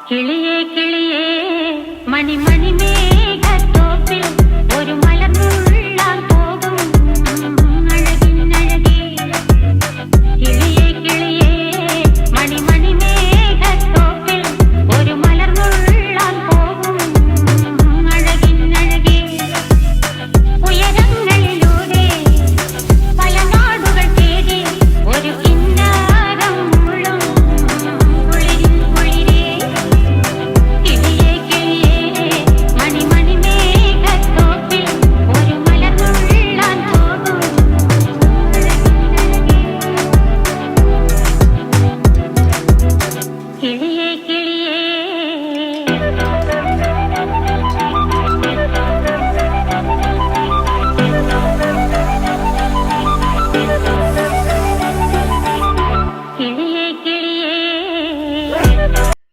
കിളിയേ കിളിയേ മണിമണി മേഘത്തോപ്പിൽ ഒരു മലർന്നുള്ളാൻ പോകും അഴകിനഴകേ. കിളിയേ കിളിയേ മണിമണി മേഘത്തോപ്പിൽ ഒരു മലർന്നുള്ളാൻ പോകും അഴകിനഴകേ. ഉയരങ്ങളിലൂടെ പല നാടുകൾ തേടി ഒരു കിന്നാരം മുള്ളും കുളിരിൻ കുളിരേ. കിളിയേ കിളിയേ മണിമണി മേഘത്തോപ്പിൽ ഒരു മലർന്നുള്ളാൻ പോകും അഴകിനഴകേ. കിളിയേ കിളിയേ